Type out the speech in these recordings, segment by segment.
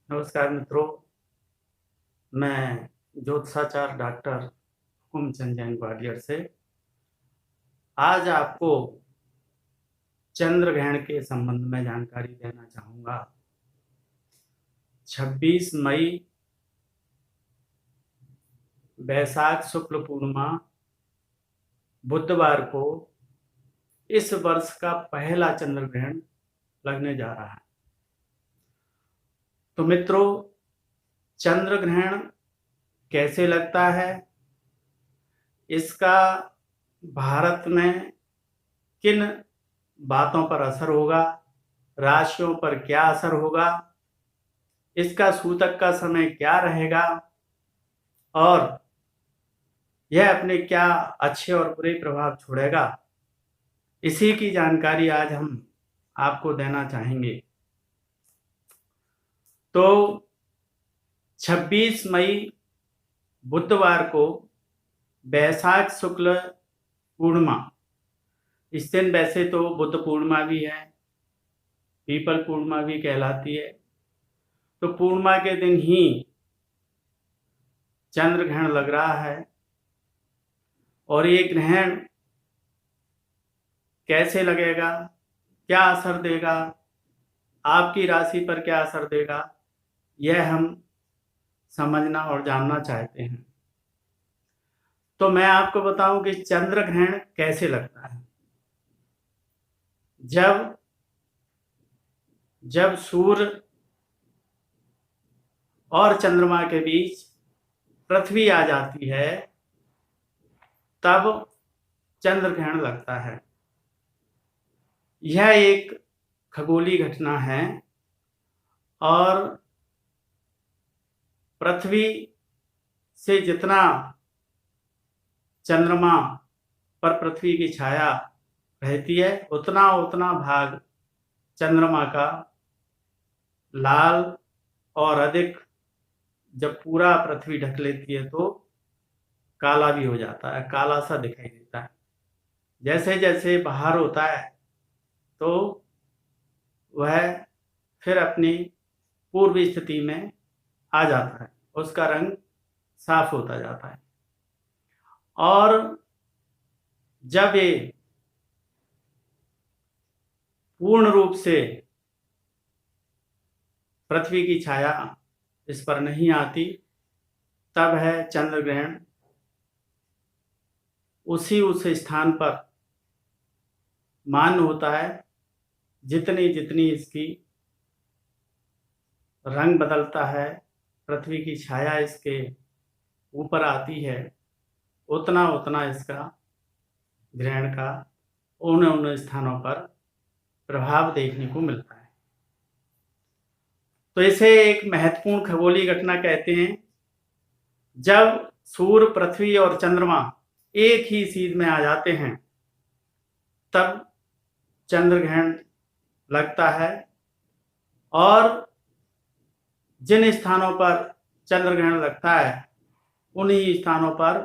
नमस्कार मित्रों, मैं ज्योतिषाचार्य डॉक्टर हुकुमचंद जैन ग्वालियर से आज आपको चंद्र ग्रहण के संबंध में जानकारी देना चाहूँगा। 26 मई वैशाख शुक्ल पूर्णिमा बुधवार को इस वर्ष का पहला चंद्र ग्रहण लगने जा रहा है। तो मित्रों, चंद्र ग्रहण कैसे लगता है, इसका भारत में किन बातों पर असर होगा, राशियों पर क्या असर होगा, इसका सूतक का समय क्या रहेगा और यह अपने क्या अच्छे और बुरे प्रभाव छोड़ेगा, इसी की जानकारी आज हम आपको देना चाहेंगे। तो 26 मई बुधवार को वैशाख शुक्ल पूर्णिमा, इस दिन वैसे तो बुद्ध पूर्णिमा भी है, पीपल पूर्णिमा भी कहलाती है। तो पूर्णिमा के दिन ही चंद्र ग्रहण लग रहा है और ये ग्रहण कैसे लगेगा, क्या असर देगा, आपकी राशि पर क्या असर देगा, यह हम समझना और जानना चाहते हैं। तो मैं आपको बताऊं कि चंद्र ग्रहण कैसे लगता है। जब सूर्य और चंद्रमा के बीच पृथ्वी आ जाती है तब चंद्र ग्रहण लगता है। यह एक खगोलीय घटना है और पृथ्वी से जितना चंद्रमा पर पृथ्वी की छाया रहती है उतना उतना भाग चंद्रमा का लाल और अधिक जब पूरा पृथ्वी ढक लेती है तो काला भी हो जाता है, काला सा दिखाई देता है। जैसे जैसे बाहर होता है तो वह फिर अपनी पूर्व स्थिति में आ जाता है, उसका रंग साफ होता जाता है। और जब ये पूर्ण रूप से पृथ्वी की छाया इस पर नहीं आती तब है चंद्र ग्रहण। उस स्थान पर मान्य होता है जितनी जितनी इसकी रंग बदलता है, पृथ्वी की छाया इसके ऊपर आती है, उतना उतना इसका ग्रहण का उन स्थानों पर प्रभाव देखने को मिलता है। तो इसे एक महत्वपूर्ण खगोलीय घटना कहते हैं। जब सूर्य, पृथ्वी और चंद्रमा एक ही सीध में आ जाते हैं तब चंद्र ग्रहण लगता है। और जिन स्थानों पर चंद्र ग्रहण लगता है उन्हीं स्थानों पर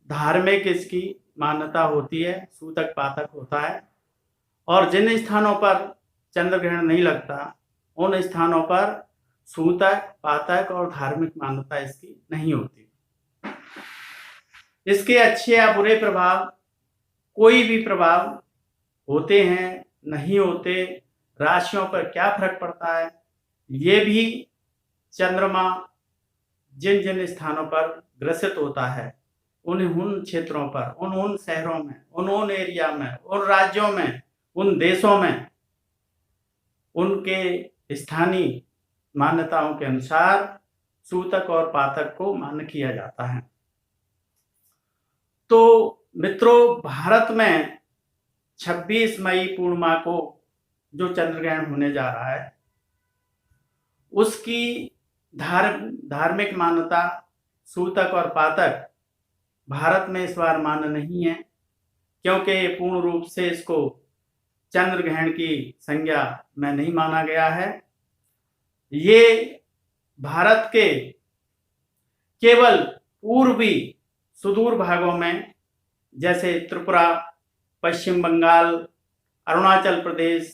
धार्मिक इसकी मान्यता होती है, सूतक पातक होता है। और जिन स्थानों पर चंद्र ग्रहण नहीं लगता उन स्थानों पर सूतक पातक और धार्मिक मान्यता इसकी नहीं होती। इसके अच्छे या बुरे प्रभाव, कोई भी प्रभाव होते हैं नहीं होते, राशियों पर क्या फर्क पड़ता है, ये भी चंद्रमा जिन जिन स्थानों पर ग्रसित होता है उन क्षेत्रों पर, उन शहरों में, उन एरिया में, उन राज्यों में, उन देशों में उनके स्थानीय मान्यताओं के अनुसार सूतक और पातक को मान्य किया जाता है। तो मित्रों, भारत में 26 मई पूर्णिमा को जो चंद्र ग्रहण होने जा रहा है उसकी धार्मिक मान्यता सूतक और पातक भारत में इस बार मान्य नहीं है, क्योंकि पूर्ण रूप से इसको चंद्र ग्रहण की संज्ञा में नहीं माना गया है। ये भारत के केवल पूर्वी सुदूर भागों में जैसे त्रिपुरा, पश्चिम बंगाल, अरुणाचल प्रदेश,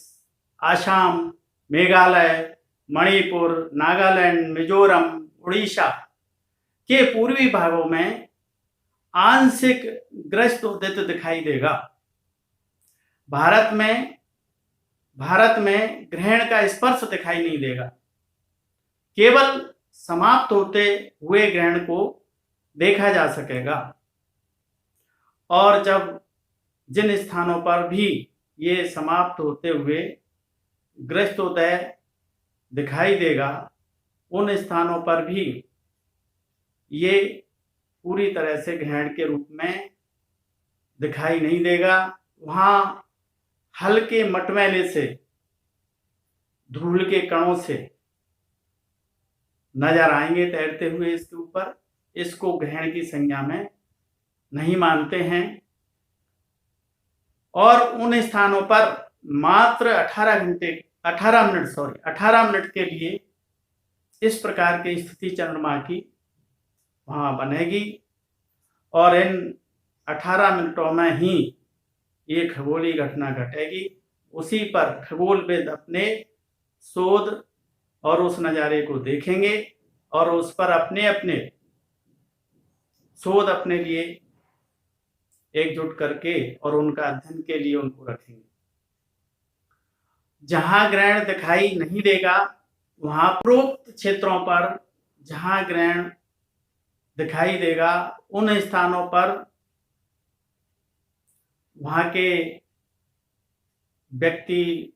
आसाम, मेघालय, मणिपुर, नागालैंड, मिजोरम, उड़ीसा के पूर्वी भागों में आंशिक ग्रस्त उदित दिखाई देगा। भारत में ग्रहण का स्पर्श दिखाई नहीं देगा, केवल समाप्त होते हुए ग्रहण को देखा जा सकेगा। और जब जिन स्थानों पर भी ये समाप्त होते हुए ग्रस्तोदय दिखाई देगा, उन स्थानों पर भी ये पूरी तरह से ग्रहण के रूप में दिखाई नहीं देगा। वहाँ हल्के मटमैले से धूल के कणों से नजर आएंगे तैरते हुए इसके ऊपर। इसको ग्रहण की संज्ञा में नहीं मानते हैं। और उन स्थानों पर मात्र 18 मिनट के लिए इस प्रकार की स्थिति चंद्रमा की वहाँ बनेगी और इन 18 मिनटों में ही ये खगोलीय घटना घटेगी। उसी पर खगोलविद अपने शोध और उस नज़ारे को देखेंगे और उस पर अपने अपने शोध अपने लिए एकजुट करके और उनका अध्ययन के लिए उनको रखेंगे। जहां ग्रहण दिखाई नहीं देगा, वहां उपरोक्त क्षेत्रों पर जहां ग्रहण दिखाई देगा, उन स्थानों पर वहां के व्यक्ति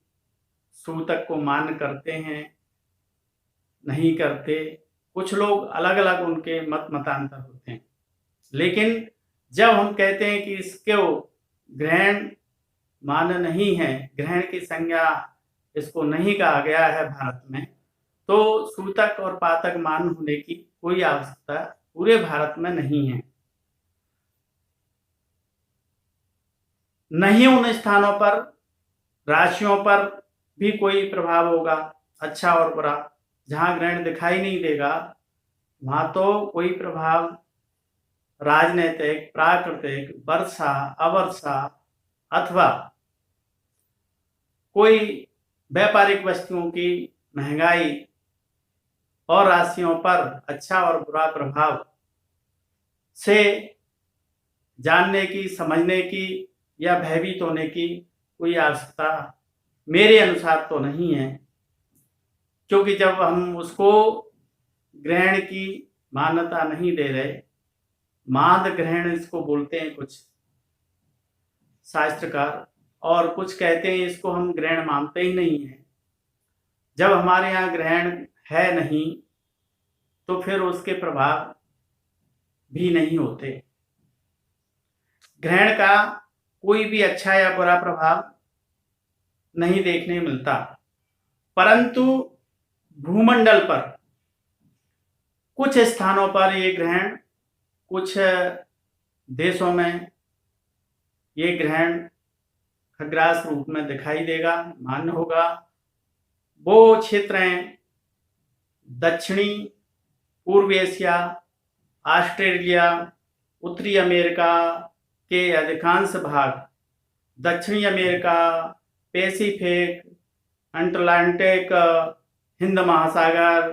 सूतक को मान्य करते हैं, नहीं करते। कुछ लोग अलग अलग उनके मतांतर होते हैं। लेकिन जब हम कहते हैं कि इसको ग्रहण मान्य नहीं है, ग्रहण की संज्ञा इसको नहीं कहा गया है भारत में, तो सूतक और पातक मान्य होने की कोई आवश्यकता पूरे भारत में नहीं है। नहीं उन स्थानों पर राशियों पर भी कोई प्रभाव होगा, अच्छा और बुरा। जहां ग्रहण दिखाई नहीं देगा वहां तो कोई प्रभाव राजनीतिक, प्राकृतिक, वर्षा, अवर्षा अथवा कोई व्यापारिक वस्तुओं की महंगाई और राशियों पर अच्छा और बुरा प्रभाव से जानने की, समझने की या भयभीत होने की कोई आवश्यकता मेरे अनुसार तो नहीं है। क्योंकि जब हम उसको ग्रहण की मान्यता नहीं दे रहे, माद ग्रहण इसको बोलते हैं कुछ शास्त्रकार, और कुछ कहते हैं इसको हम ग्रहण मानते ही नहीं है। जब हमारे यहाँ ग्रहण है नहीं तो फिर उसके प्रभाव भी नहीं होते। ग्रहण का कोई भी अच्छा या बुरा प्रभाव नहीं देखने मिलता, परंतु भूमंडल पर कुछ स्थानों पर ये ग्रहण, कुछ देशों में ये ग्रहण खग्रास रूप में दिखाई देगा, मान्य होगा। वो क्षेत्र हैं दक्षिणी पूर्व एशिया, ऑस्ट्रेलिया, उत्तरी अमेरिका के अधिकांश भाग, दक्षिणी अमेरिका, पैसिफिक, अटलांटिक, हिंद महासागर,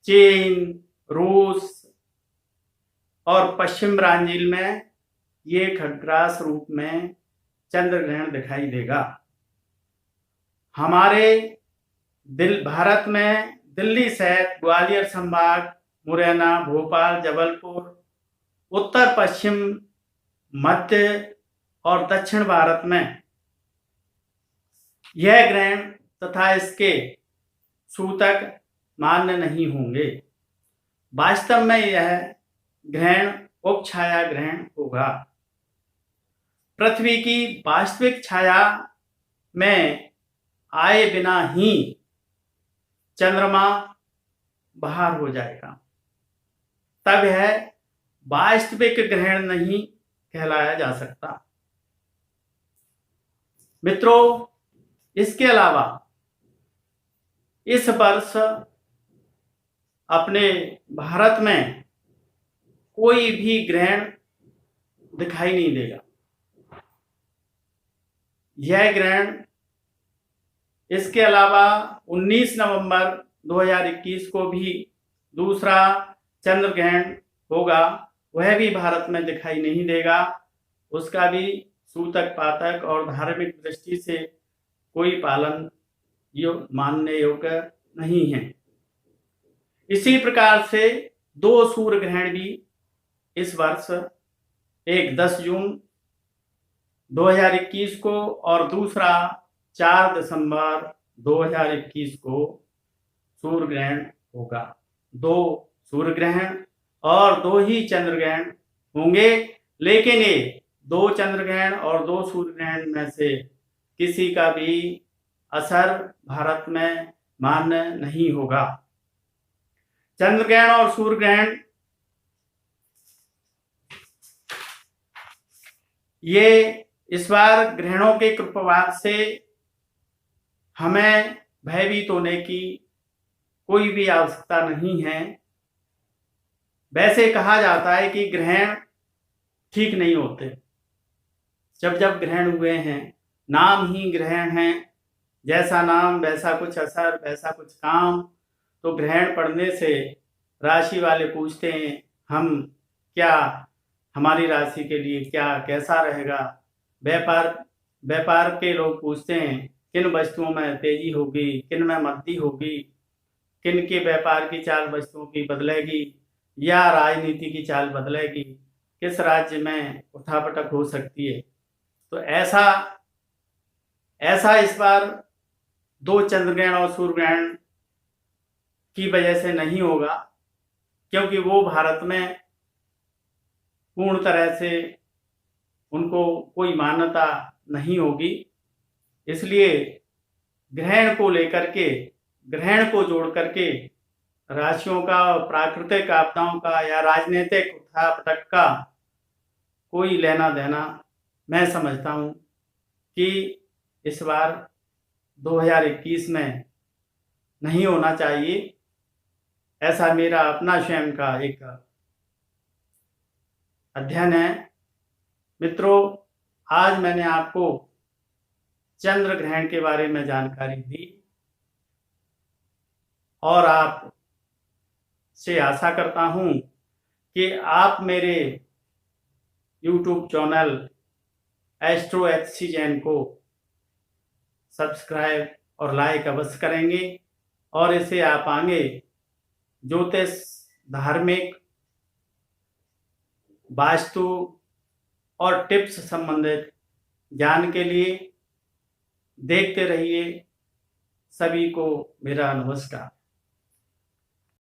चीन, रूस और पश्चिम ब्राजील में ये खग्रास रूप में चंद्र ग्रहण दिखाई देगा। हमारे भारत में दिल्ली सहित ग्वालियर संभाग, मुरैना, भोपाल, जबलपुर, उत्तर पश्चिम, मध्य और दक्षिण भारत में यह ग्रहण तथा इसके सूतक मान्य नहीं होंगे। वास्तव में यह ग्रहण उपछाया ग्रहण होगा। पृथ्वी की वास्तविक छाया में आए बिना ही चंद्रमा बाहर हो जाएगा, तब यह वास्तविक ग्रहण नहीं कहलाया जा सकता। मित्रों, इसके अलावा इस वर्ष अपने भारत में कोई भी ग्रहण दिखाई नहीं देगा। यह ग्रहण इसके अलावा 19 नवंबर 2021 को भी दूसरा चंद्र ग्रहण होगा, वह भी भारत में दिखाई नहीं देगा। उसका भी सूतक पातक और धार्मिक दृष्टि से कोई पालन मानने योग्य नहीं है। इसी प्रकार से 2 सूर्य ग्रहण भी इस वर्ष, एक 10 जून 2021 को और दूसरा 4 दिसंबर 2021 को सूर्य ग्रहण होगा। 2 सूर्य ग्रहण और 2 ही चंद्र ग्रहण होंगे, लेकिन ये 2 चंद्र ग्रहण और 2 सूर्य ग्रहण में से किसी का भी असर भारत में मान्य नहीं होगा। चंद्र ग्रहण और सूर्य ग्रहण ये इस बार ग्रहणों के कृपावाद से हमें भयभीत होने की कोई भी आवश्यकता नहीं है। वैसे कहा जाता है कि ग्रहण ठीक नहीं होते। जब जब ग्रहण हुए हैं, नाम ही ग्रहण है, जैसा नाम वैसा कुछ असर वैसा कुछ काम। तो ग्रहण पड़ने से राशि वाले पूछते हैं हम क्या, हमारी राशि के लिए क्या कैसा रहेगा। व्यापार के लोग पूछते हैं किन वस्तुओं में तेजी होगी, किन में मंदी होगी, किन के व्यापार की चाल वस्तुओं की बदलेगी या राजनीति की चाल बदलेगी, किस राज्य में उठापटक हो सकती है। तो ऐसा इस बार 2 चंद्र ग्रहण और सूर्य ग्रहण की वजह से नहीं होगा, क्योंकि वो भारत में पूर्ण तरह से उनको कोई मान्यता नहीं होगी। इसलिए ग्रहण को लेकर के, ग्रहण को जोड़ करके राशियों का, प्राकृतिक आपदाओं का या राजनीतिक उठापटक का कोई लेना देना मैं समझता हूँ कि इस बार 2021 में नहीं होना चाहिए। ऐसा मेरा अपना स्वयं का एक अध्ययन है। मित्रों, आज मैंने आपको चंद्र ग्रहण के बारे में जानकारी दी और आप से आशा करता हूं कि आप मेरे YouTube channel astro HC Jain को सब्सक्राइब और लाइक अवश्य करेंगे और इसे आप आगे ज्योतिष, धार्मिक, वास्तु और टिप्स संबंधित ज्ञान के लिए देखते रहिए। सभी को मेरा नमस्कार।